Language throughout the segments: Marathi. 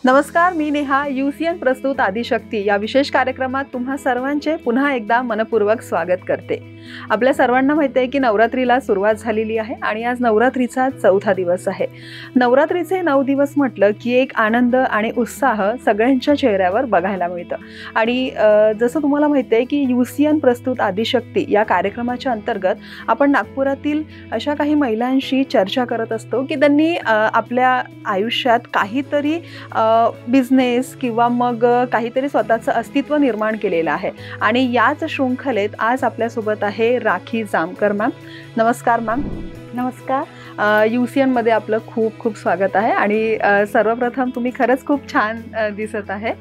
नमस्कार, मी नेहा. UCN प्रस्तुत आदिशक्ती या विशेष कार्यक्रमात तुम्हा सर्वांचे पुन्हा एकदा मनपूर्वक स्वागत करते. आपल्या सर्वांना माहिती आहे की नवरात्रीला सुरुवात झालेली आहे आणि आज नवरात्रीचा 4था दिवस आहे. नवरात्रीचे 9 दिवस म्हटलं की एक आनंद आणि उत्साह सगळ्यांच्या चेहऱ्यावर बघायला मिळतं. आणि जसं तुम्हाला माहिती आहे की UCN प्रस्तुत आदिशक्ती या कार्यक्रमाच्या अंतर्गत आपण नागपुरातील अशा काही महिलांशी चर्चा करत असतो की त्यांनी आपल्या आयुष्यात काहीतरी बिझनेस किंवा मग काहीतरी स्वतःचं अस्तित्व निर्माण केलेलं आहे. आणि याच शृंखलेत आज आपल्यासोबत आहे राखी जामकर मॅम. नमस्कार मॅम. नमस्कार. UCN मध्ये आपलं खूप खूप स्वागत आहे. आणि सर्वप्रथम तुम्ही खरंच खूप छान दिसत आहे.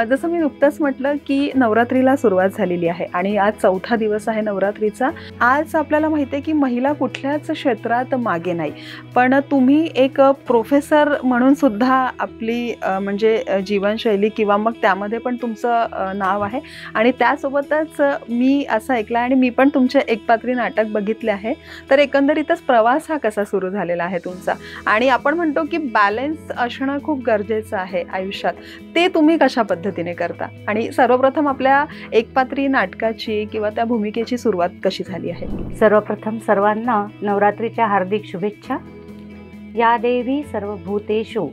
जसं मी नुकतंच म्हटलं की नवरात्रीला सुरुवात झालेली आहे आणि आज 4था दिवस आहे नवरात्रीचा. आज आपल्याला माहिती आहे की महिला कुठल्याच क्षेत्रात मागे नाही, पण तुम्ही एक प्रोफेसर म्हणून सुद्धा आपली म्हणजे जीवनशैली किंवा मग त्यामध्ये पण तुमचं नाव आहे. आणि त्यासोबतच मी असं ऐकलं आणि मी पण तुमचे एकपात्री नाटक बघितले आहे. तर एकंदरीतच प्रवास हा कसा सुरू झालेला आहे तुमचा, आणि आपण म्हणतो की बॅलन्स असणं खूप गरजेचं आहे आयुष्यात, ते तुम्ही कशा पद्धतीने करता? आणि सर्वप्रथम आपल्या एकपात्री नाटकाची किंवा त्या भूमिकेची सुरुवात कशी झाली आहे? सर्वप्रथम सर्वांना नवरात्रीच्या हार्दिक शुभेच्छा. या देवी सर्वभूतेषु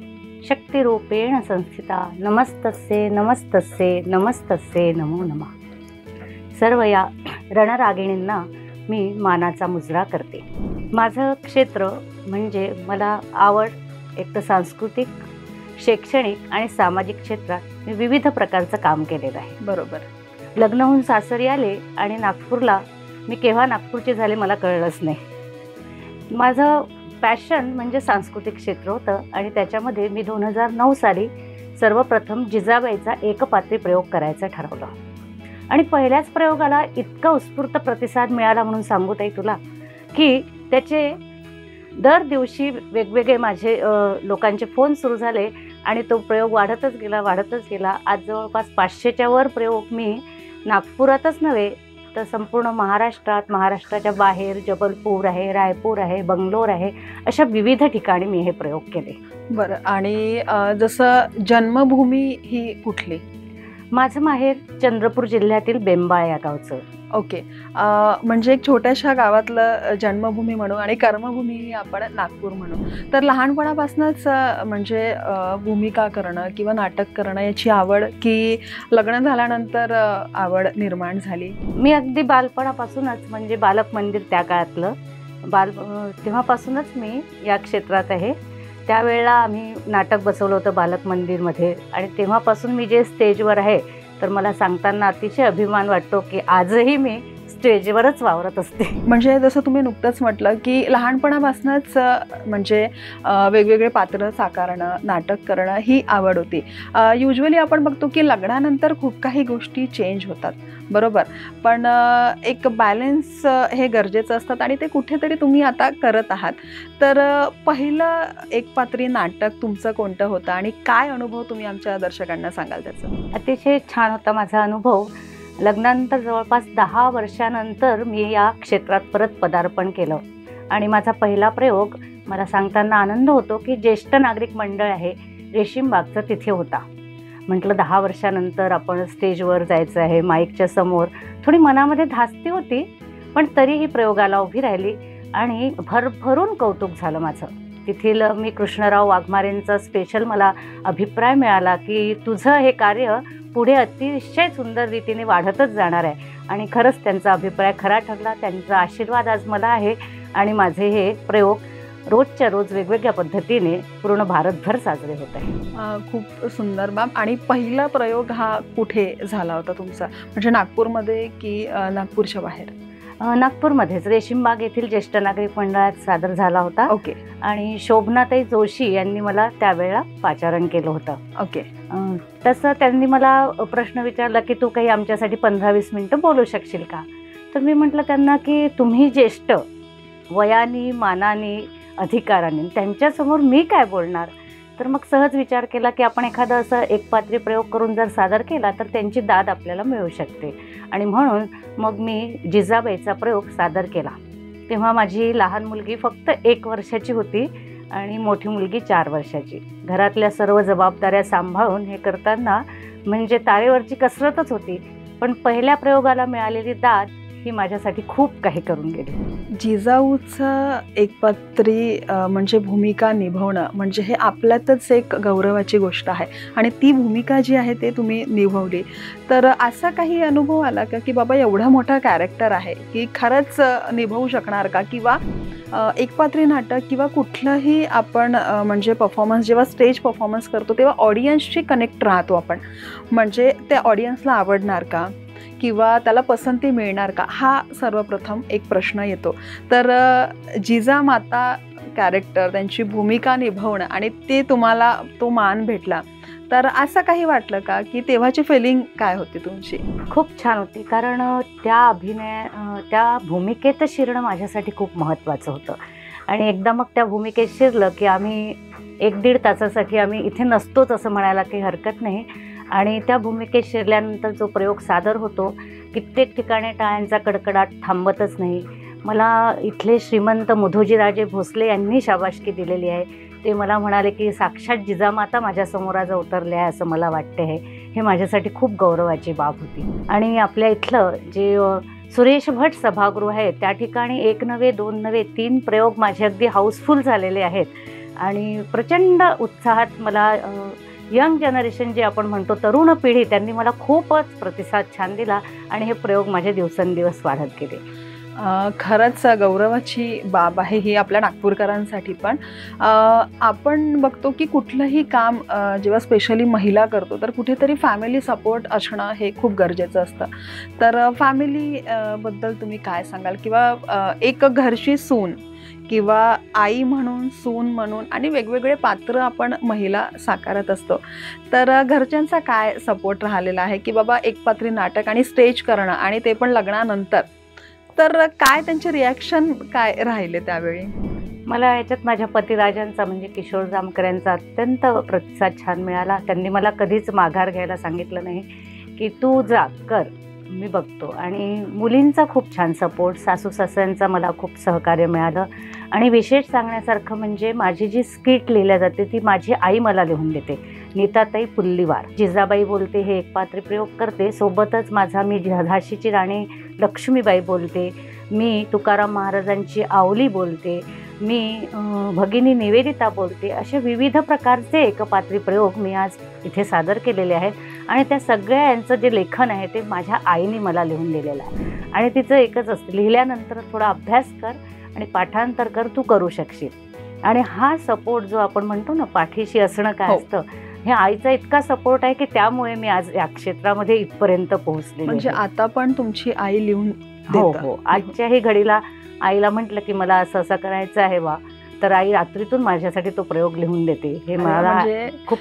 शक्तिरूपेण संस्थिता नमस्तस्ये नमस्तस्ये नमस्तस्ये नमो नमः. सर्व या रणरागिणींना मी मानाचा मुजरा करते. माझं क्षेत्र म्हणजे मला आवड एक तर सांस्कृतिक, शैक्षणिक आणि सामाजिक क्षेत्रात मी विविध प्रकारचं काम केलेलं आहे. बरोबर. लग्न होऊन सासरी आले आणि नागपूरला मी केव्हा नागपूरचे झाले मला कळलंच नाही. माझं पॅशन म्हणजे सांस्कृतिक क्षेत्र होतं आणि त्याच्यामध्ये मी 2009 साली सर्वप्रथम जिजाबाईचा एकपात्री प्रयोग करायचं ठरवलं. आणि पहिल्याच प्रयोगाला इतका उत्स्फूर्त प्रतिसाद मिळाला म्हणून सांगू ताई तुला की त्याचे दर दिवशी वेगवेगळे माझे लोकांचे फोन सुरू झाले आणि तो प्रयोग वाढतच गेला. आज जवळपास 500च्या वर प्रयोग मी नागपुरातच नव्हे तर संपूर्ण महाराष्ट्रात, महाराष्ट्राच्या बाहेर जबलपूर आहे, रायपूर आहे, बंगलोर आहे, अशा विविध ठिकाणी मी हे प्रयोग केले. बरं. आणि जसं जन्मभूमी ही कुठली? माझं माहेर चंद्रपूर जिल्ह्यातील बेंबाळ या गावचं. ओके. म्हणजे एक छोट्याशा गावातलं जन्मभूमी म्हणू आणि कर्मभूमी आपण नागपूर म्हणू. तर लहानपणापासूनच म्हणजे भूमिका करणं किंवा नाटक करणं याची आवड, की लग्न झाल्यानंतर आवड निर्माण झाली? मी अगदी बालपणापासूनच म्हणजे बालक मंदिर त्या काळातलं तेव्हापासूनच मी या क्षेत्रात आहे. त्यावेळेला आम्ही नाटक बसवलं होतं बालक मंदिरमध्ये आणि तेव्हापासून मी जे स्टेजवर आहे तर मला सांगताना अतिशय अभिमान वाटतो की आजही मी स्टेजवरच वावरत असते. म्हणजे जसं तुम्ही नुकतंच म्हटलं की लहानपणापासूनच म्हणजे वेगवेगळे पात्र साकारणं, नाटक करणं ही आवड होती. युजली आपण बघतो की लग्नानंतर खूप काही गोष्टी चेंज होतात, बरोबर, पण एक बॅलन्स हे गरजेचं असतात आणि ते कुठेतरी तुम्ही आता करत आहात. तर पहिलं एकपात्री नाटक तुमचं कोणतं होतं आणि काय अनुभव तुम्ही आमच्या दर्शकांना सांगाल त्याचं? अतिशय छान होता माझा अनुभव. लग्नानंतर जवळपास 10 वर्षानंतर मी या क्षेत्रात परत पदार्पण केलं आणि माझा पहिला प्रयोग मला सांगताना आनंद होतो की ज्येष्ठ नागरिक मंडळ आहे रेशीमबागचं, तिथे होता. म्हटलं 10 वर्षानंतर आपण स्टेजवर जायचं आहे, माईकच्या समोर. थोडी मनामध्ये धास्ती होती, पण तरीही प्रयोगाला उभी राहिली आणि भरभरून कौतुक झालं माझं. तिथील मी कृष्णराव वाघमारेंचा स्पेशल मला अभिप्राय मिळाला की तुझं हे कार्य पुढे अतिशय सुंदर रीतीने वाढतच जाणार आहे. आणि खरंच त्यांचा अभिप्राय खरा ठरला. त्यांचा आशीर्वाद आज मला आहे आणि माझे हे प्रयोग रोजच्या रोज वेगवेगळ्या पद्धतीने पूर्ण भारतभर साजरे होत आहे. खूप सुंदर मॅम. आणि पहिला प्रयोग हा कुठे झाला होता तुमचा, म्हणजे नागपूरमध्ये की नागपूरच्या बाहेर? नागपूरमध्येच रेशीमबाग येथील ज्येष्ठ नागरिक मंडळात सादर झाला होता. ओके. आणि शोभनाताई जोशी यांनी मला त्यावेळेला पाचारण केलं होतं. ओके. तसं त्यांनी मला प्रश्न विचारला की तू काही आमच्यासाठी 15-20 मिनटं बोलू शकशील का? तर मी म्हटलं त्यांना की तुम्ही ज्येष्ठ वयाने, मानाने, अधिकाराने, त्यांच्यासमोर मी काय बोलणार? तर मग सहज विचार केला की आपण एखादा असं एकपात्री प्रयोग करून जर सादर केला तर त्यांची दाद आपल्याला मिळू शकते. आणि म्हणून मग मी जिजाबाईचा प्रयोग सादर केला. तेव्हा माझी लहान मुलगी फक्त 1 वर्षाची होती आणि मोठी मुलगी 4 वर्षाची. घरातल्या सर्व जबाबदाऱ्या सांभाळून हे करताना म्हणजे तारेवरची कसरतच होती. पण पहिल्या प्रयोगाला मिळालेली दाद ही माझ्यासाठी खूप काही करून गेली. जिजाऊचं एकपात्री म्हणजे भूमिका निभवणं म्हणजे हे आपल्यातच एक गौरवाची गोष्ट आहे आणि ती भूमिका जी आहे ते तुम्ही निभवली. तर असा काही अनुभव आला का की बाबा एवढा मोठा कॅरेक्टर आहे की खरंच निभवू शकणार का? किंवा एकपात्री नाटक किंवा कुठलंही आपण म्हणजे परफॉर्मन्स जेव्हा स्टेज परफॉर्मन्स करतो तेव्हा ऑडियन्सशी कनेक्ट राहतो आपण, म्हणजे त्या ऑडियन्सला आवडणार का किंवा त्याला पसंती मिळणार का, हा सर्वप्रथम एक प्रश्न येतो. तर जिजामाता कॅरेक्टर त्यांची भूमिका निभवणं आणि ते तुम्हाला तो मान भेटला, तर असं काही वाटलं का की तेव्हाची फिलिंग काय होती तुमची? खूप छान होती, कारण त्या भूमिकेत शिरणं माझ्यासाठी खूप महत्त्वाचं होतं. आणि एकदा मग त्या भूमिकेत शिरलं की आम्ही 1-1.5 तासासाठी आम्ही इथे नसतोच असं म्हणायला काही हरकत नाही. आणि त्या भूमिकेत शिरल्यानंतर जो प्रयोग सादर होतो, कित्येक ठिकाणी टाळ्यांचा कडकडाट थांबतच नाही. मला इथले श्रीमंत मुधोजीराजे भोसले यांनी शाबासकी दिलेली आहे. ते मला म्हणाले की साक्षात जिजामाता माझ्यासमोर आज अवतरले आहे असं मला वाटते आहे. हे माझ्यासाठी खूप गौरवाची बाब होती. आणि आपल्या इथलं जे सुरेश भट सभागृह आहे त्या ठिकाणी 1 नव्हे 2 नव्हे 3 प्रयोग माझे अगदी हाऊसफुल झालेले आहेत. आणि प्रचंड उत्साहात मला यंग जनरेशन जे आपण म्हणतो तरुण पिढी, त्यांनी मला खूपच प्रतिसाद छान दिला आणि हे प्रयोग माझे दिवसेंदिवस वाढत गेले. खरंच गौरवाची बाब आहे ही आपल्या नागपूरकरांसाठी पण. आपण बघतो की कुठलंही काम जेव्हा स्पेशली महिला करतो तर कुठेतरी फॅमिली सपोर्ट असणं हे खूप गरजेचं असतं. तर फॅमिली बद्दल तुम्ही काय सांगाल? किंवा एक घरची सून किंवा आई म्हणून, सून म्हणून आणि वेगवेगळे पात्र आपण महिला साकारत असतो, तर घरच्यांचा काय सपोर्ट राहिलेला आहे की बाबा एकपात्री नाटक आणि स्टेज करणं आणि ते पण लग्नानंतर, तर काय त्यांचे रिॲक्शन काय राहिले त्यावेळी? मला याच्यात माझ्या पतिराजांचा म्हणजे किशोर जामकर यांचा अत्यंत प्रतिसाद छान मिळाला. त्यांनी मला कधीच माघार घ्यायला सांगितलं नाही की तू जा कर, मी बघतो. आणि मुलींचा खूप छान सपोर्ट, सासू सासऱ्यांचा मला खूप सहकार्य मिळालं. आणि विशेष सांगण्यासारखं म्हणजे माझी जी स्किट लिहिल्या जाते ती माझी आई मला लिहून देते, नीताताई पुल्लीवार. जिजाबाई बोलते हे एकपात्री प्रयोग करते, सोबतच मी झाशीची राणी लक्ष्मीबाई बोलते, मी तुकाराम महाराजांची आवली बोलते, मी भगिनी निवेदिता बोलते. असे विविध प्रकारचे एकपात्री प्रयोग मी आज इथे सादर केलेले आहेत. आणि त्या सगळ्यांचं जे लेखन आहे ते माझ्या आईने मला लिहून दिलेलं आहे. आणि तिचं एकच असतं, लिहिल्यानंतर थोडा अभ्यास कर आणि पाठांतर कर, तू करू शकशील. आणि हा सपोर्ट जो आपण म्हणतो ना पाठीशी असणं काय असतं, हे आईचा इतका सपोर्ट आहे की त्यामुळे मी आज या क्षेत्रामध्ये इथपर्यंत पोहोचले. म्हणजे आता पण तुमची आई लिहून हो हो, आजच्याही घडीला आईला म्हटलं की मला असं असं करायचं आहे वा, तर आई रात्रीतून माझ्यासाठी तो प्रयोग लिहून देते. हे मला म्हणजे खूप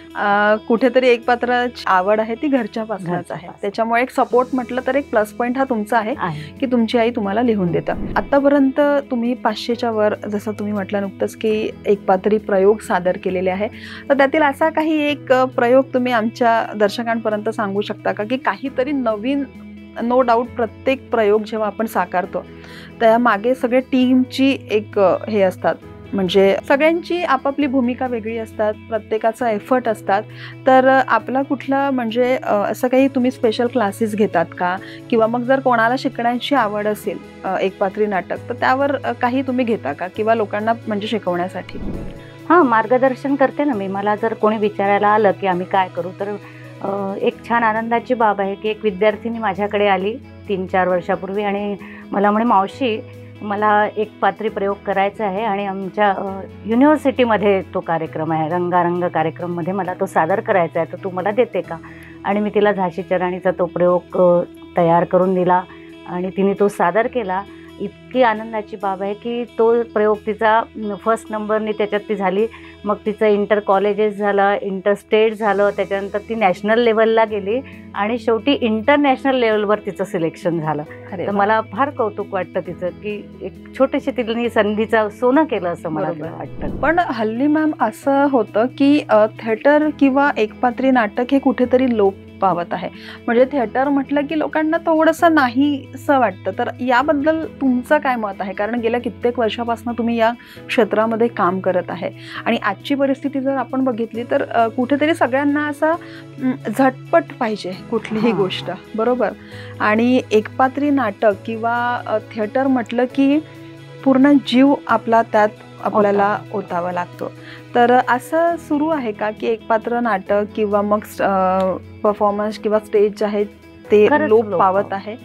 कुठेतरी एक पात्राची आवड आहे ती घरच्यापासूनच आहे. त्याच्यामुळे एक सपोर्ट म्हटलं तर एक प्लस पॉईंट हा तुमचा आहे की तुमची आई तुम्हाला लिहून देतं. आतापर्यंत तुम्ही 500च्या वर, जसं तुम्ही म्हटलं नुकतंच की एकपात्री प्रयोग सादर केलेले आहे, तर त्यातील असा काही एक प्रयोग तुम्ही आमच्या दर्शकांपर्यंत सांगू शकता का की काहीतरी नवीन? नो डाऊट प्रत्येक प्रयोग जेव्हा आपण साकारतो त्यामागे सगळे टीमची एक हे असतात, म्हणजे सगळ्यांची आपापली भूमिका वेगळी असतात, प्रत्येकाचा एफर्ट असतात. तर आपला कुठला म्हणजे असं काही तुम्ही स्पेशल क्लासेस घेतात का? किंवा मग जर कोणाला शिकण्याची आवड असेल एकपात्री नाटक, तर त्यावर काही तुम्ही घेता का किंवा लोकांना म्हणजे शिकवण्यासाठी? हां, मार्गदर्शन करते ना मी. मला जर कोणी विचारायला आलं की आम्ही काय करू, तर एक छान आनंदाची बाब आहे की एक विद्यार्थिनी माझ्याकडे आली 3-4 वर्षापूर्वी आणि मला म्हणे, मावशी मला एकपात्री प्रयोग करायचा आहे आणि आमच्या युनिव्हर्सिटीमध्ये तो कार्यक्रम आहे, रंगारंग कार्यक्रममध्ये मला तो सादर करायचा आहे, तर तू मला देते का? आणि मी तिला झाशीच्या राणीचा तो प्रयोग तयार करून दिला आणि तिने तो सादर केला. इतकी आनंदाची बाब आहे की तो प्रयोग तिचा फर्स्ट नंबरनी त्याच्यात ती झाली. मग तिचं इंटर कॉलेजेस झालं, इंटर स्टेट झालं, त्याच्यानंतर ती नॅशनल लेवलला गेली आणि शेवटी इंटरनॅशनल लेवलवर तिचं सिलेक्शन झालं. तर मला फार कौतुक वाटतं तिचं की एक छोटीशी तिने संधीचं सोनं केलं असं मला वाटतं. पण हल्ली मॅम असं होतं की थिएटर किंवा एकपात्री नाटक हे कुठेतरी लोप पावत आहे. म्हणजे थिएटर म्हटलं की लोकांना थोडंसं नाहीसं वाटतं. तर याबद्दल तुमचं काय मत आहे? कारण गेल्या कित्येक वर्षापासून तुम्ही या क्षेत्रामध्ये काम करत आहे आणि आजची परिस्थिती जर आपण बघितली तर कुठेतरी सगळ्यांना असं झटपट पाहिजे कुठलीही गोष्ट, बरोबर? आणि एकपात्री नाटक किंवा थिएटर म्हटलं की पूर्ण जीव आपला त्यात आपल्याला ओतावा लागतो. तर असं सुरू आहे का की एकपात्र नाटक किंवा मग परफॉर्मन्स किंवा स्टेज जे आहे ते लोप पावत आहे?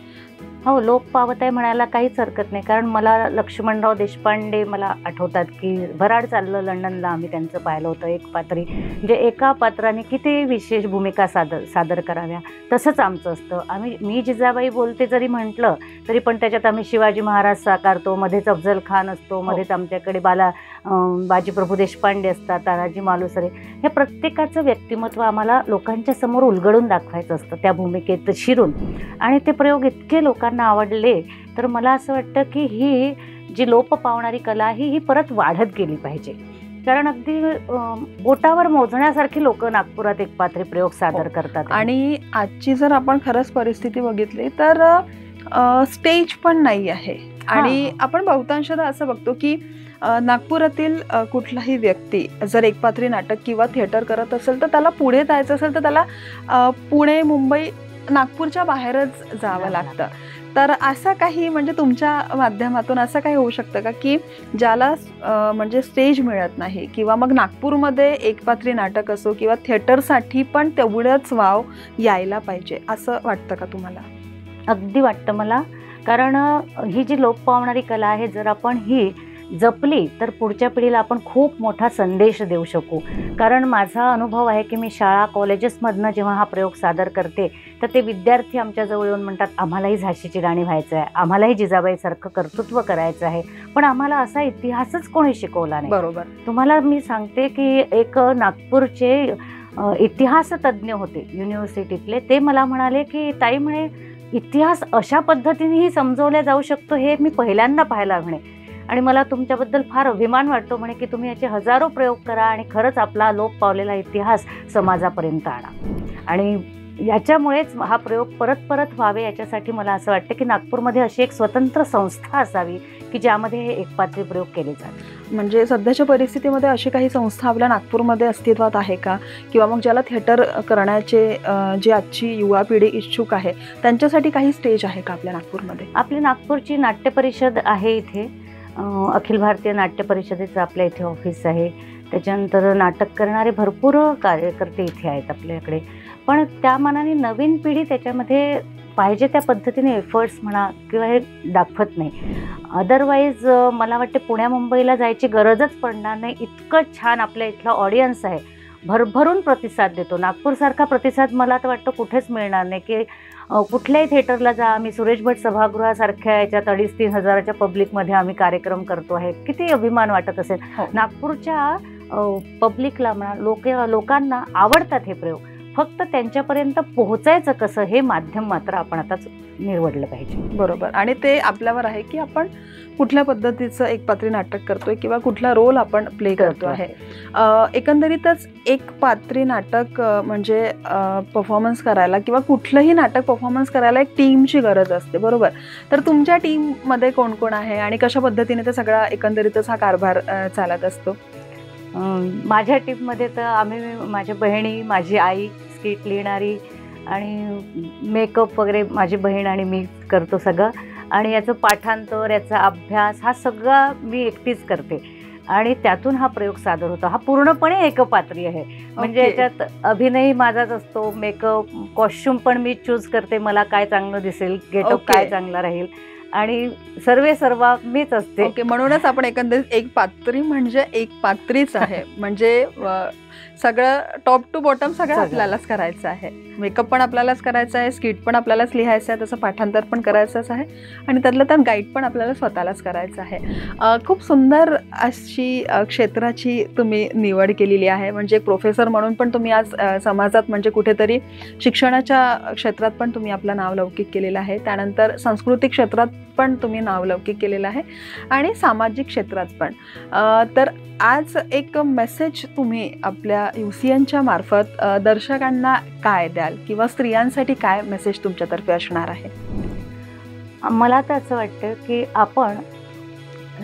हो, लोप पावत आहे म्हणायला काहीच हरकत नाही. कारण मला लक्ष्मणराव देशपांडे मला आठवतात की भराड चाललं लंडनला आम्ही त्यांचं पाहिलं होतं एक पात्री. म्हणजे एका पात्राने किती विशेष भूमिका सादर कराव्या तसंच आमचं असतं. मी जिजाबाई बोलते जरी म्हटलं तरी पण त्याच्यात आम्ही शिवाजी महाराज साकारतो, मध्येच अफजल खान असतो, मध्येच आमच्याकडे बाजीप्रभू देशपांडे असतात, तानाजी मालुसरे. हे प्रत्येकाचं व्यक्तिमत्व आम्हाला लोकांच्या समोर उलगडून दाखवायचं असतं त्या भूमिकेत शिरून. आणि ते प्रयोग इतके लोकांना आवडले तर मला असं वाटतं की ही जी लोप पावणारी कला ही परत वाढत गेली पाहिजे. कारण अगदी बोटावर मोजण्यासारखी लोक नागपुरात एकपात्री प्रयोग सादर करतात. आणि आजची जर आपण खरंच परिस्थिती बघितली तर स्टेज पण नाही आहे. आणि आपण बहुतांशदा असं बघतो की नागपुरातील कुठलाही व्यक्ती जर एकपात्री नाटक किंवा थिएटर करत असेल तर त्याला पुढे जायचं असेल तर त्याला पुणे, मुंबई, नागपूरच्या बाहेरच जावं लागतं. तर असं काही म्हणजे तुमच्या माध्यमातून असं काही होऊ शकतं का की ज्याला म्हणजे स्टेज मिळत नाही किंवा मग नागपूरमध्ये एकपात्री नाटक असो किंवा थिएटरसाठी पण तेवढंच वाव यायला पाहिजे, असं वाटतं का तुम्हाला? अगदी वाटतं मला. कारण ही जी लोप पावणारी कला आहे जर आपण ही जपली तर पुढच्या पिढीला आपण खूप मोठा संदेश देऊ शकू. कारण माझा अनुभव आहे की मी शाळा कॉलेजेसमधनं जेव्हा हा प्रयोग सादर करते तर ते विद्यार्थी आमच्याजवळ येऊन म्हणतात, आम्हालाही झाशीची राणी व्हायचं आहे, आम्हालाही जिजाबाईसारखं कर्तृत्व करायचं आहे, पण आम्हाला असा इतिहासच कोणी शिकवला नाही. बरोबर. तुम्हाला मी सांगते की एक नागपूरचे इतिहास तज्ज्ञ होते युनिव्हर्सिटीतले, ते मला म्हणाले की ताई म्हणे इतिहास अशा पद्धतीनेही समजवला जाऊ शकतो हे मी पहिल्यांदा पाहिला म्हणे. आणि मला तुमच्याबद्दल फार अभिमान वाटतो म्हणे की तुम्ही याचे हजारो प्रयोग करा आणि खरंच आपला लोप पावलेला इतिहास समाजापर्यंत आणा. आणि याच्यामुळेच हा प्रयोग परत व्हावे याच्यासाठी मला असं वाटतं की नागपूरमध्ये अशी एक स्वतंत्र संस्था असावी की ज्यामध्ये हे एकपात्री प्रयोग केले जातात. म्हणजे सध्याच्या परिस्थितीमध्ये अशी काही संस्था आपल्या नागपूरमध्ये अस्तित्वात आहे का? किंवा मग ज्याला थिएटर करण्याचे जी आजची युवा पिढी इच्छुक आहे त्यांच्यासाठी काही स्टेज आहे का आपल्या नागपूरमध्ये? आपली नागपूरची नाट्य परिषद आहे इथे, अखिल भारतीय नाट्य परिषदेचं आपल्या इथे ऑफिस आहे. त्याच्यानंतर नाटक करणारे भरपूर कार्यकर्ते इथे आहेत आपल्याकडे. पण त्या मानाने नवीन पिढी त्याच्यामध्ये पाहिजे त्या पद्धतीने एफर्ट्स म्हणा किंवा हे दाखवत नाही. अदरवाईज मला वाटते पुण्या मुंबईला जायची गरजच पडणार नाही, इतकं छान आपल्या इथला ऑडियन्स आहे, भरभरून प्रतिसाद देतो. नागपूरसारखा प्रतिसाद मला तर वाटतं कुठेच मिळणार नाही. की कुठल्याही थिएटरला जा, आम्ही सुरेश भट सभागृहासारख्या याच्यात 2,500-3,000 हजाराच्या पब्लिकमध्ये आम्ही कार्यक्रम करतो आहे. किती अभिमान वाटत असेल. नागपूरच्या पब्लिकला म्हणा लोकांना आवडतात हे प्रयोग. फक्त त्यांच्यापर्यंत पोहोचायचं कसं हे माध्यम मात्र आपण आताच निवडलं पाहिजे. बरोबर. आणि ते आपल्यावर आहे की आपण कुठल्या पद्धतीचं एकपात्री नाटक करतोय किंवा कुठला रोल आपण प्ले करतो आहे. एकंदरीतच एकपात्री नाटक म्हणजे परफॉर्मन्स करायला किंवा कुठलंही नाटक परफॉर्मन्स करायला एक टीमची गरज असते, बरोबर? तर तुमच्या टीममध्ये कोण कोण आहे आणि कशा पद्धतीने ते सगळा एकंदरीतच हा कारभार चालत असतो? माझ्या टीममध्ये तर आम्ही, माझ्या बहिणी, माझी आई स्किट लिहिणारी आणि मेकअप वगैरे माझी बहीण आणि मी करतो सगळं. आणि याचं पाठांतर, याचा अभ्यास हा सगळा मी एकटीच करते. आणि त्यातून हा प्रयोग सादर होतो. हा पूर्णपणे एकपात्री आहे. म्हणजे याच्यात अभिनय माझाच असतो, मेकअप, कॉस्ट्युम पण मी चूज करते, मला काय चांगलं दिसेल, गेटअप काय चांगला राहील, आणि सर्व मीच असते. ओके. म्हणूनच आपण एकंदरीत एक पात्री म्हणजे एक पात्रीच आहे. म्हणजे सगळं टॉप टू बॉटम सगळं आपल्यालाच करायचं आहे. मेकअप पण आपल्यालाच करायचा आहे, स्किट पण आपल्यालाच लिहायचं आहे, तसं पाठांतर पण करायचंच आहे आणि त्यातलं त्यात गाईड पण आपल्याला स्वतःलाच करायचं आहे. खूप सुंदर अशी क्षेत्राची तुम्ही निवड केलेली आहे. म्हणजे एक प्रोफेसर म्हणून पण तुम्ही आज समाजात म्हणजे कुठेतरी शिक्षणाच्या क्षेत्रात पण तुम्ही आपलं नाव लौकिक केलेलं आहे. त्यानंतर सांस्कृतिक क्षेत्रात पण तुम्ही नाव लौकिक केलेलं आहे आणि सामाजिक क्षेत्रात पण. तर आज एक मेसेज तुम्ही आपल्या UCNच्या मार्फत दर्शकांना काय द्याल किंवा स्त्रियांसाठी काय मेसेज तुमच्यातर्फे असणार आहे? मला तर असं वाटतं की आपण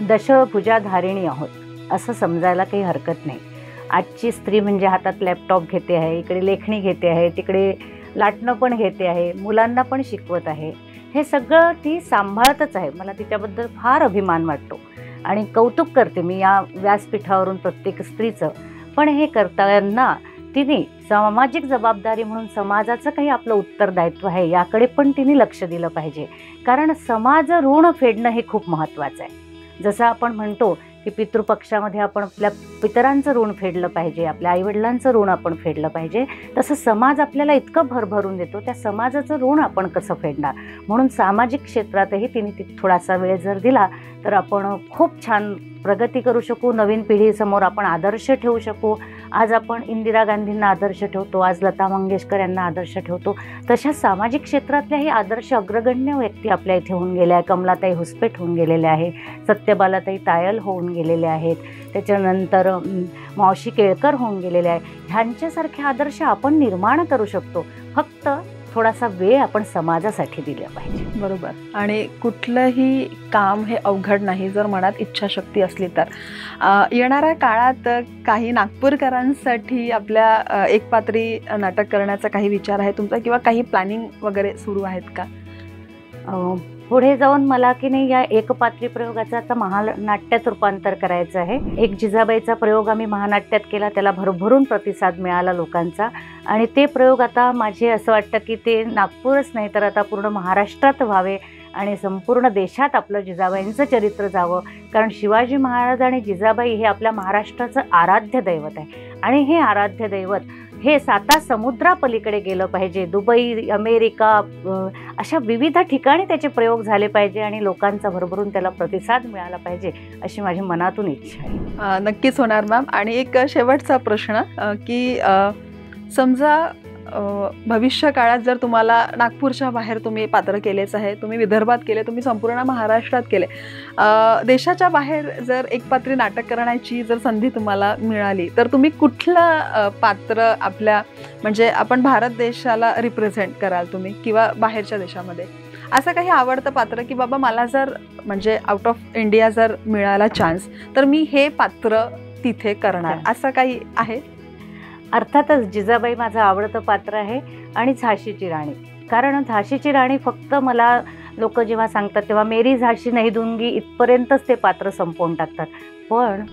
दशभुजाधारिणी आहोत असं समजायला काही हरकत नाही. आजची स्त्री म्हणजे हातात लॅपटॉप घेते आहे, इकडे लेखणी घेते आहे, तिकडे लाटणं पण घेते आहे, मुलांना पण शिकवत आहे. हे सगळं ती सांभाळतच आहे. मला तिच्याबद्दल फार अभिमान वाटतो आणि कौतुक करते मी या व्यासपीठावरून प्रत्येक स्त्रीचं. पण हे करताना तिने सामाजिक जबाबदारी म्हणून समाजाचं काही आपलं उत्तरदायित्व आहे याकडे पण तिने लक्ष दिलं पाहिजे. कारण समाज ऋण फेडणं हे खूप महत्त्वाचं आहे. जसं आपण म्हणतो की पितृपक्षामध्ये आपण आपल्या पितरांचं ऋण फेडलं पाहिजे, आपल्या आईवडिलांचं ऋण आपण फेडलं पाहिजे, तसं समाज आपल्याला इतकं भरभरून देतो, त्या समाजाचं ऋण आपण कसं फेडणार. म्हणून सामाजिक क्षेत्रातही तिने थोडासा वेळ जर दिला तर आपण खूप छान प्रगती करू शकू. नवीन पिढीसमोर आपण आदर्श ठेवू शकू. आज आपण इंदिरा गांधींना आदर्श ठेवतो, आज लता मंगेशकर यांना आदर्श ठेवतो. तशा सामाजिक क्षेत्रातल्याही आदर्श अग्रगण्य व्यक्ती आपल्या इथे होऊन गेल्या आहे. कमलाताई हुसपेट होऊन गेलेल्या आहे, सत्यबालाताई तायल होऊन गेलेले आहेत, त्याच्यानंतर मावशी केळकर होऊन गेलेले आहे. ह्यांच्यासारखे आदर्श आपण निर्माण करू शकतो. फक्त थोडासा वेळ आपण समाजासाठी दिला पाहिजे. बरोबर. आणि कुठलंही काम हे अवघड नाही जर मनात इच्छाशक्ती असली तर. येणाऱ्या काळात काही नागपूरकरांसाठी आपल्या एक पात्री नाटक करण्याचा काही विचार आहे तुमचा किंवा काही प्लॅनिंग वगैरे सुरू आहेत का? पुढे जाऊन मला की नाही या एकपात्री प्रयोगाचं आता महानाट्यात रूपांतर करायचं आहे. एक जिजाबाईचा प्रयोग आम्ही महानाट्यात केला, त्याला भरभरून प्रतिसाद मिळाला लोकांचा. आणि ते प्रयोग आता माझे असं वाटतं की ते नागपूरच नाही तर आता पूर्ण महाराष्ट्रात व्हावे आणि संपूर्ण देशात आपलं जिजाबाईंचं चरित्र जावं. कारण शिवाजी महाराज आणि जिजाबाई हे आपल्या महाराष्ट्राचं आराध्य दैवत आहे आणि हे आराध्य दैवत हे 7 समुद्रापलीकडे गेलं पाहिजे. दुबई, अमेरिका अशा विविध ठिकाणी त्याचे प्रयोग झाले पाहिजे आणि लोकांचा भरभरून त्याला प्रतिसाद मिळाला पाहिजे अशी माझी मनातून इच्छा आहे. नक्कीच होणार मॅम. आणि एक शेवटचा प्रश्न की समजा भविष्य काळात जर तुम्हाला नागपूरच्या बाहेर तुम्ही पात्र केलेच आहे, तुम्ही विदर्भात केले, तुम्ही संपूर्ण महाराष्ट्रात केले, देशाच्या बाहेर जर एक पात्री नाटक करण्याची जर संधी तुम्हाला मिळाली तर तुम्ही कुठलं पात्र आपल्या म्हणजे आपण भारत देशाला रिप्रेझेंट कराल तुम्ही किंवा बाहेरच्या देशामध्ये असं काही आवडतं पात्र की बाबा मला जर म्हणजे आउट ऑफ इंडिया जर मिळाला चान्स तर मी हे पात्र तिथे करणार, असं काही आहे? अर्थातच जिजाबाई माझं आवडतं पात्र आहे आणि झाशीची राणी. कारण झाशीची राणी फक्त मला लोक जेव्हा सांगतात तेव्हा मेरी झाशी नाही दूंगी इथपर्यंतच ते पात्र संपवून टाकतात. पण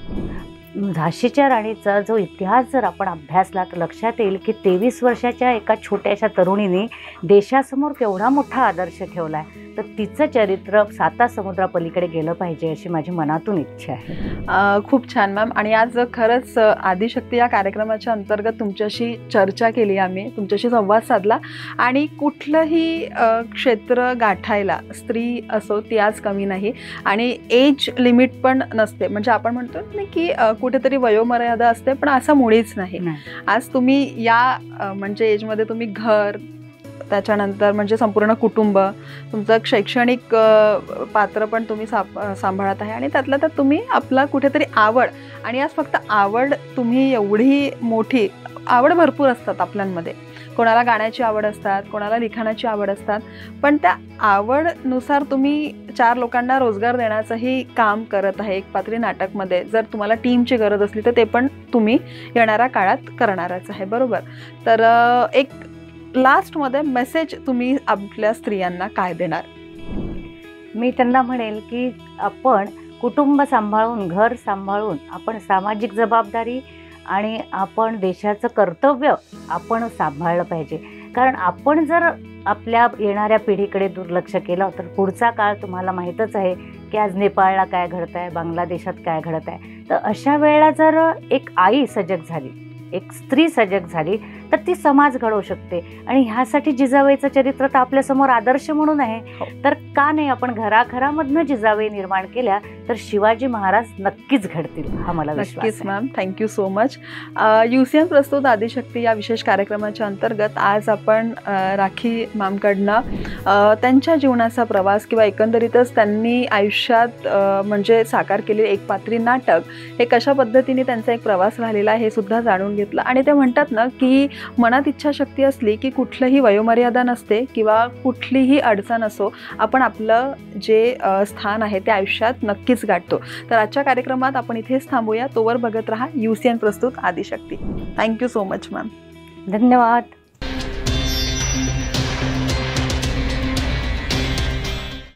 झाशीच्या राणीचा जो इतिहास जर आपण अभ्यासला तर लक्षात येईल की 23 वर्षाच्या एका छोट्याशा तरुणीने देशासमोर केवढा मोठा आदर्श ठेवला आहे. तर तिचं चरित्र 7 समुद्रापलीकडे गेलं पाहिजे अशी माझी मनातून इच्छा आहे. खूप छान मॅम. आणि आज खरंच आदिशक्ती या कार्यक्रमाच्या अंतर्गत तुमच्याशी चर्चा केली, आम्ही तुमच्याशी संवाद साधला आणि कुठलंही क्षेत्र गाठायला स्त्री असो ती आज कमी नाही आणि एज लिमिट पण नसते. म्हणजे आपण म्हणतो ना की कुठेतरी वयोमर्यादा असते पण असं मुळीच नाही. आज तुम्ही या म्हणजे एजमध्ये तुम्ही घर, त्याच्यानंतर म्हणजे संपूर्ण कुटुंब, तुमचं शैक्षणिक पात्र पण तुम्ही सांभाळत आहे आणि त्यातलं तर तुम्ही आपला कुठेतरी आवड, आणि आज फक्त आवड तुम्ही एवढी मोठी आवड भरपूर असतात आपल्यामध्ये. कोणाला गाण्याची आवड असतात, कोणाला लिखाणाची आवड असतात, पण त्या आवडनुसार तुम्ही 4 लोकांना रोजगार देण्याचंही काम करत आहे एक पात्री नाटकमध्ये. जर तुम्हाला टीमची गरज असली तर ते पण तुम्ही येणाऱ्या काळात करणारच आहे, बरोबर? तर एक लास्टमध्ये मेसेज तुम्ही आपल्या स्त्रियांना काय देणार? मी त्यांना म्हणेल की आपण कुटुंब सांभाळून, घर सांभाळून, आपण सामाजिक जबाबदारी आणि आपण देशाचं कर्तव्य आपण सांभाळलं पाहिजे. कारण आपण जर आपल्या येणाऱ्या पिढीकडे दुर्लक्ष केलं तर पुढचा काळ तुम्हाला माहीतच आहे की आज नेपाळला काय घडत आहे, बांगलादेशात काय घडत आहे. तर अशा वेळेला जर एक आई सजग झाली एक स्त्री सजग झाली तर ती समाज घडवू शकते. आणि ह्यासाठी जिजाबाईचं चरित्र तर आपल्यासमोर आदर्श म्हणून आहे. तर का नाही आपण घराघरामधनं जिजाबाई निर्माण केल्या तर शिवाजी महाराज नक्कीच घडतील, हा मला विश्वास नक्कीच आहे. Ma'am, thank you so much. UCN प्रस्तुत आदिशक्ती या विशेष कार्यक्रमाच्या अंतर्गत आज आपण राखी मॅमकडनं त्यांच्या जीवनाचा प्रवास किंवा एकंदरीतच त्यांनी आयुष्यात म्हणजे साकार केलेले एक पात्री नाटक हे कशा पद्धतीने त्यांचा एक प्रवास राहिलेला आहे हे सुद्धा जाणून घेतलं. आणि ते म्हणतात ना की मनात इच्छाशक्ती असली की कुठलंही वयोमर्यादा नसते किंवा कुठलीही अडचण असो, आपण आपलं जे स्थान आहे ते आयुष्यात नक्कीच गाठतो. तर आजच्या कार्यक्रमात आपण इथेच थांबूया. तोवर बघत राहा युसीएन प्रस्तुत Adishakti. Thank you so much ma'am. धन्यवाद.